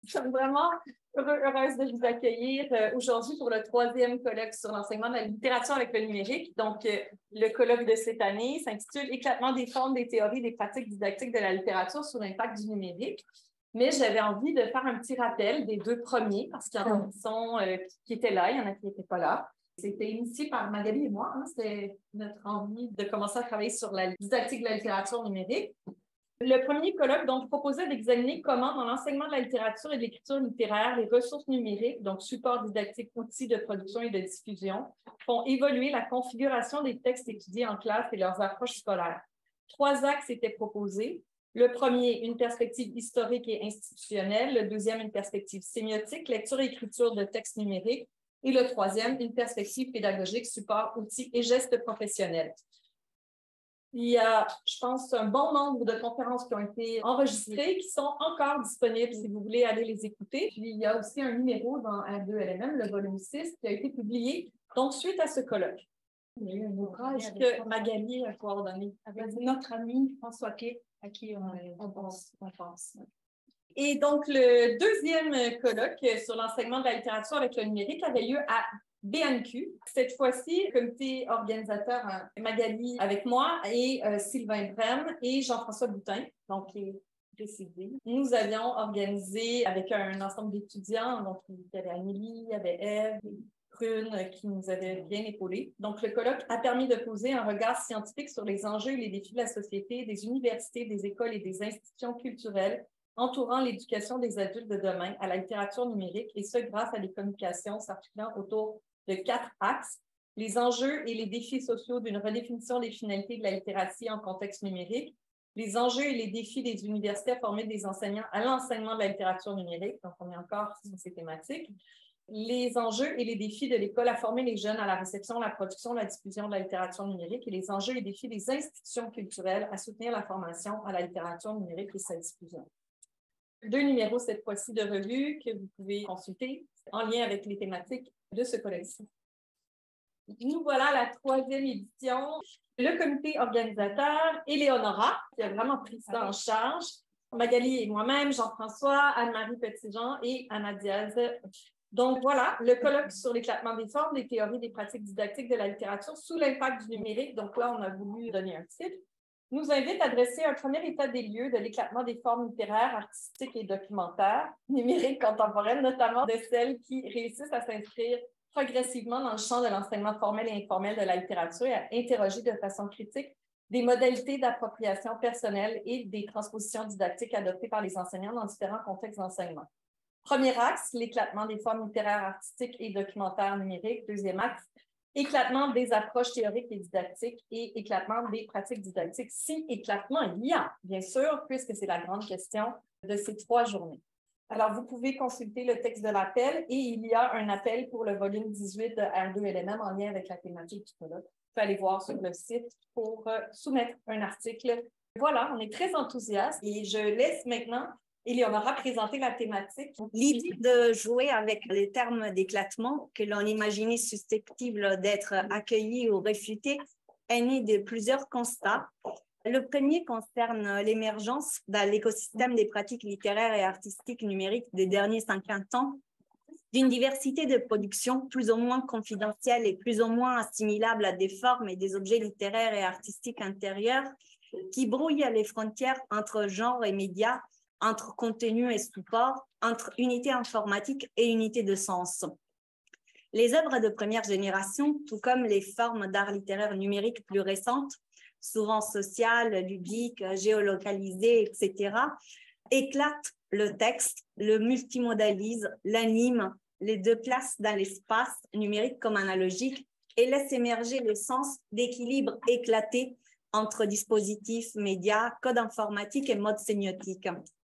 Je suis vraiment heureuse de vous accueillir aujourd'hui pour le 3e colloque sur l'enseignement de la littérature avec le numérique. Donc, le colloque de cette année s'intitule « Éclatement des formes, des théories, des pratiques didactiques de la littérature sous l'impact du numérique ». Mais j'avais envie de faire un petit rappel des 2 premiers parce qu'il y en a qui étaient là, il y en a qui n'étaient pas là. C'était initié par Magali et moi. C'était notre envie de commencer à travailler sur la didactique de la littérature numérique. Le premier colloque donc proposait d'examiner comment, dans l'enseignement de la littérature et de l'écriture littéraire, les ressources numériques, donc supports didactiques, outils de production et de diffusion, font évoluer la configuration des textes étudiés en classe et leurs approches scolaires. 3 axes étaient proposés. Le premier, une perspective historique et institutionnelle. Le deuxième, une perspective sémiotique, lecture et écriture de textes numériques. Et le troisième, une perspective pédagogique, support, outils et gestes professionnels. Il y a, je pense, un bon nombre de conférences qui ont été enregistrées, qui sont encore disponibles si vous voulez aller les écouter. Puis, il y a aussi un numéro dans R2LMM, le volume 6, qui a été publié, donc suite à ce colloque. Il y a eu un ouvrage que Magali a coordonné avec notre ami François Quay, à qui on pense. Et donc, le 2e colloque sur l'enseignement de la littérature avec le numérique avait lieu à BNQ. Cette fois-ci, le comité organisateur Magali avec moi et Sylvain Brem et Jean-François Boutin, donc qui est décédé. Nous avions organisé avec un ensemble d'étudiants, donc il y avait Amélie, il y avait Ève, Prune qui nous avait bien épaulés. Donc, le colloque a permis de poser un regard scientifique sur les enjeux et les défis de la société, des universités, des écoles et des institutions culturelles entourant l'éducation des adultes de demain à la littérature numérique, et ce, grâce à des communications s'articulant autour de 4 axes: les enjeux et les défis sociaux d'une redéfinition des finalités de la littératie en contexte numérique, les enjeux et les défis des universités à former des enseignants à l'enseignement de la littérature numérique, donc on est encore sur ces thématiques, les enjeux et les défis de l'école à former les jeunes à la réception, la production, la diffusion de la littérature numérique, et les enjeux et défis des institutions culturelles à soutenir la formation à la littérature numérique et sa diffusion. 2 numéros cette fois-ci de revue que vous pouvez consulter en lien avec les thématiques de ce colloque-ci. Nous voilà à la 3e édition. Le comité organisateur, Éléonora, qui a vraiment pris ça en charge, Magali et moi-même, Jean-François, Anne-Marie Petitjean et Anna Diaz. Donc voilà, le colloque sur l'éclatement des formes, des théories, des pratiques didactiques de la littérature sous l'impact du numérique. Donc là, on a voulu donner un titre. Nous invite à dresser un premier état des lieux de l'éclatement des formes littéraires, artistiques et documentaires, numériques contemporaines, notamment de celles qui réussissent à s'inscrire progressivement dans le champ de l'enseignement formel et informel de la littérature et à interroger de façon critique des modalités d'appropriation personnelle et des transpositions didactiques adoptées par les enseignants dans différents contextes d'enseignement. Premier axe, l'éclatement des formes littéraires, artistiques et documentaires numériques. 2e axe, éclatement des approches théoriques et didactiques et éclatement des pratiques didactiques. Si éclatement il y a, bien sûr, puisque c'est la grande question de ces 3 journées. Alors, vous pouvez consulter le texte de l'appel et il y a un appel pour le volume 18 de R2LMM en lien avec la thématique du colloque. Vous pouvez aller voir sur le site pour soumettre un article. Voilà, on est très enthousiastes et je laisse maintenant Éléonora présenter la thématique. L'idée de jouer avec les termes d'éclatement que l'on imaginait susceptibles d'être accueillis ou réfutés est née de plusieurs constats. Le premier concerne l'émergence dans l'écosystème des pratiques littéraires et artistiques numériques des derniers 50 ans d'une diversité de productions plus ou moins confidentielles et plus ou moins assimilables à des formes et des objets littéraires et artistiques intérieurs qui brouillent les frontières entre genre et médias, entre contenu et support, entre unité informatique et unité de sens. Les œuvres de première génération, tout comme les formes d'art littéraire numérique plus récentes, souvent sociales, ludiques, géolocalisées, etc., éclatent le texte, le multimodalisent, l'animent, les déplacent dans l'espace numérique comme analogique et laissent émerger le sens d'équilibre éclaté entre dispositifs, médias, codes informatiques et modes sémiotiques.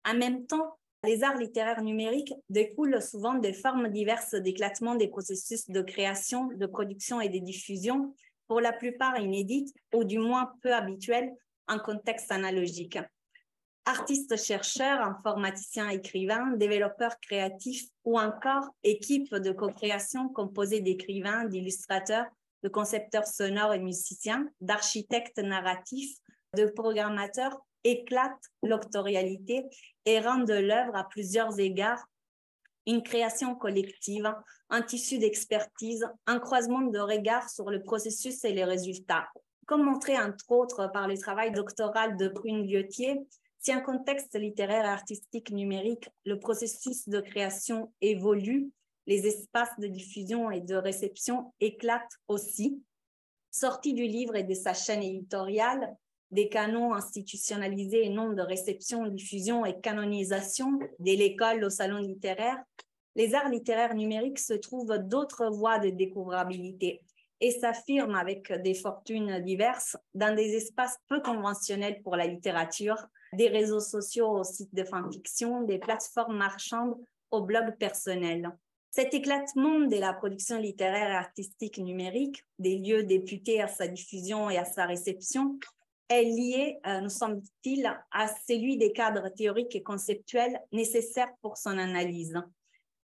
En même temps, les arts littéraires numériques découlent souvent des formes diverses d'éclatement des processus de création, de production et de diffusion, pour la plupart inédites ou du moins peu habituelles en contexte analogique. Artistes-chercheurs, informaticiens-écrivains, développeurs créatifs ou encore équipes de co-création composées d'écrivains, d'illustrateurs, de concepteurs sonores et musiciens, d'architectes narratifs, de programmateurs éclatent l'octorialité et rendent l'œuvre à plusieurs égards une création collective, un tissu d'expertise, un croisement de regards sur le processus et les résultats. Comme montré entre autres par le travail doctoral de Prune Liotier, si un contexte littéraire et artistique numérique, le processus de création évolue, les espaces de diffusion et de réception éclatent aussi. Sortis du livre et de sa chaîne éditoriale, des canons institutionnalisés et non de réception, diffusion et canonisation, dès l'école au salon littéraire, les arts littéraires numériques se trouvent d'autres voies de découvrabilité et s'affirment avec des fortunes diverses dans des espaces peu conventionnels pour la littérature, des réseaux sociaux aux sites de fanfiction, des plateformes marchandes aux blogs personnels. Cet éclatement de la production littéraire et artistique numérique, des lieux députés à sa diffusion et à sa réception, est lié, nous semble-t-il, à celui des cadres théoriques et conceptuels nécessaires pour son analyse.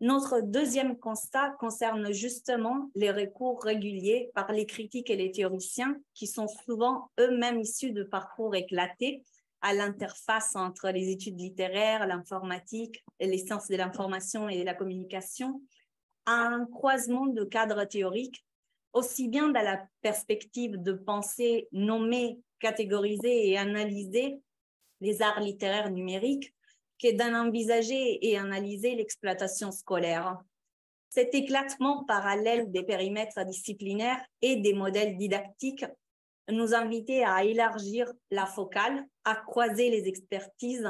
Notre deuxième constat concerne justement les recours réguliers par les critiques et les théoriciens qui sont souvent eux-mêmes issus de parcours éclatés à l'interface entre les études littéraires, l'informatique, les sciences de l'information et de la communication, à un croisement de cadres théoriques, aussi bien dans la perspective de penser, nommer, catégoriser et analyser les arts littéraires numériques que d'en envisager et analyser l'exploitation scolaire. Cet éclatement parallèle des périmètres disciplinaires et des modèles didactiques nous invitait à élargir la focale, à croiser les expertises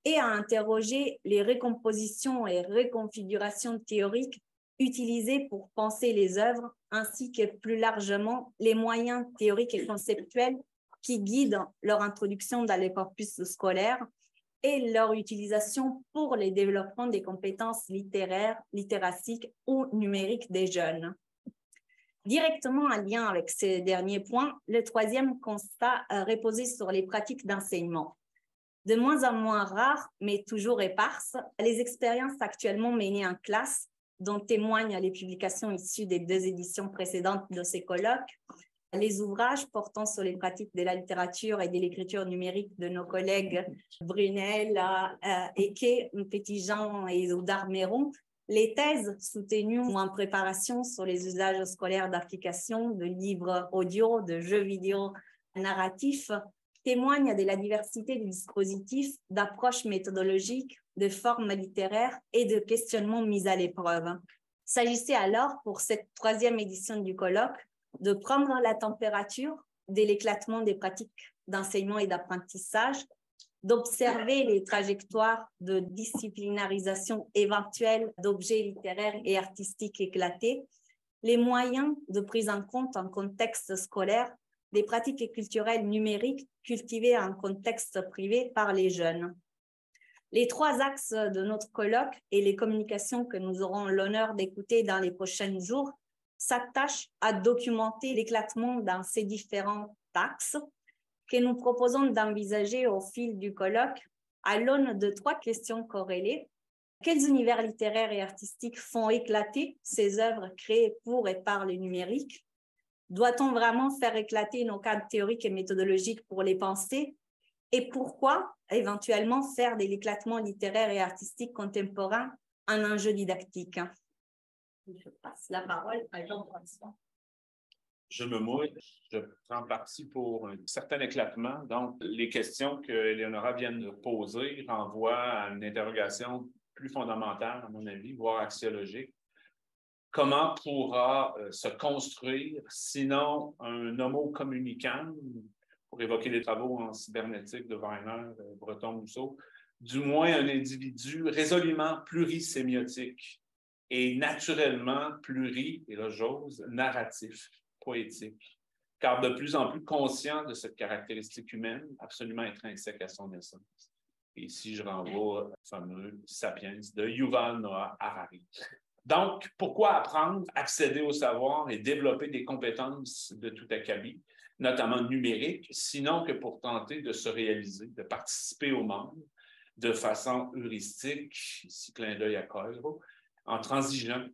et à interroger les recompositions et reconfigurations théoriques utilisées pour penser les œuvres, ainsi que plus largement les moyens théoriques et conceptuels qui guident leur introduction dans les corpus scolaires et leur utilisation pour le développement des compétences littéraires, littérastiques ou numériques des jeunes. Directement en lien avec ces derniers points, le troisième constat reposait sur les pratiques d'enseignement. De moins en moins rares, mais toujours éparses, les expériences actuellement menées en classe, dont témoignent les publications issues des 2 éditions précédentes de ces colloques, les ouvrages portant sur les pratiques de la littérature et de l'écriture numérique de nos collègues Brunel, Eke, Petitjean et Oudard-Méron, les thèses soutenues ou en préparation sur les usages scolaires d'applications, de livres audio, de jeux vidéo narratifs témoignent de la diversité des dispositifs, d'approches méthodologiques, de formes littéraires et de questionnements mis à l'épreuve. S'agissait alors, pour cette 3e édition du colloque, de prendre la température de l'éclatement des pratiques d'enseignement et d'apprentissage, d'observer les trajectoires de disciplinarisation éventuelle d'objets littéraires et artistiques éclatés, les moyens de prise en compte en contexte scolaire des pratiques culturelles numériques cultivées en contexte privé par les jeunes. Les 3 axes de notre colloque et les communications que nous aurons l'honneur d'écouter dans les prochains jours s'attachent à documenter l'éclatement dans ces différents axes que nous proposons d'envisager au fil du colloque à l'aune de 3 questions corrélées. Quels univers littéraires et artistiques font éclater ces œuvres créées pour et par le numérique? Doit-on vraiment faire éclater nos cadres théoriques et méthodologiques pour les penser? Et pourquoi, éventuellement, faire de l'éclatement littéraire et artistique contemporain un enjeu didactique? Je passe la parole à Jean-François. Je me mouille, je prends parti pour un certain éclatement. Donc, les questions que Éléonora vient de poser renvoient à une interrogation plus fondamentale, à mon avis, voire axiologique. Comment pourra se construire, sinon un homo communicans, pour évoquer les travaux en cybernétique de Weiner, Breton-Mousseau, du moins un individu résolument plurisémiotique et naturellement et là j'ose, narratif, poétique, car de plus en plus conscient de cette caractéristique humaine absolument intrinsèque à son essence. Et ici, je renvoie au fameux « Sapiens » de Yuval Noah Harari. Donc, pourquoi apprendre, accéder au savoir et développer des compétences de tout acabit, notamment numériques, sinon que pour tenter de se réaliser, de participer au monde de façon heuristique, ici clin d'œil à Coelho, en transigeant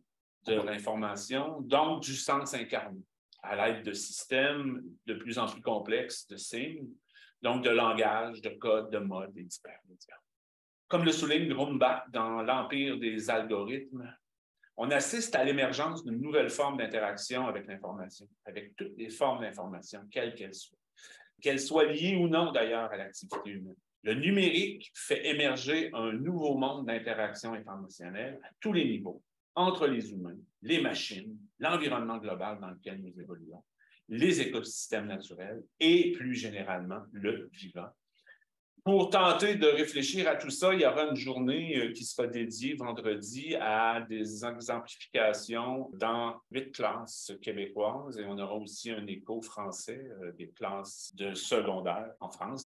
de l'information, donc du sens incarné, à l'aide de systèmes de plus en plus complexes de signes, donc de langage, de codes, de modes et d'hypermédias. Comme le souligne Grumbach dans l'Empire des algorithmes, on assiste à l'émergence d'une nouvelle forme d'interaction avec l'information, avec toutes les formes d'information, quelles qu'elles soient liées ou non d'ailleurs à l'activité humaine. Le numérique fait émerger un nouveau monde d'interaction informationnelle à tous les niveaux, entre les humains, les machines, l'environnement global dans lequel nous évoluons, les écosystèmes naturels et plus généralement le vivant. Pour tenter de réfléchir à tout ça, il y aura une journée qui sera dédiée vendredi à des exemplifications dans 8 classes québécoises et on aura aussi un écho français des classes de secondaire en France.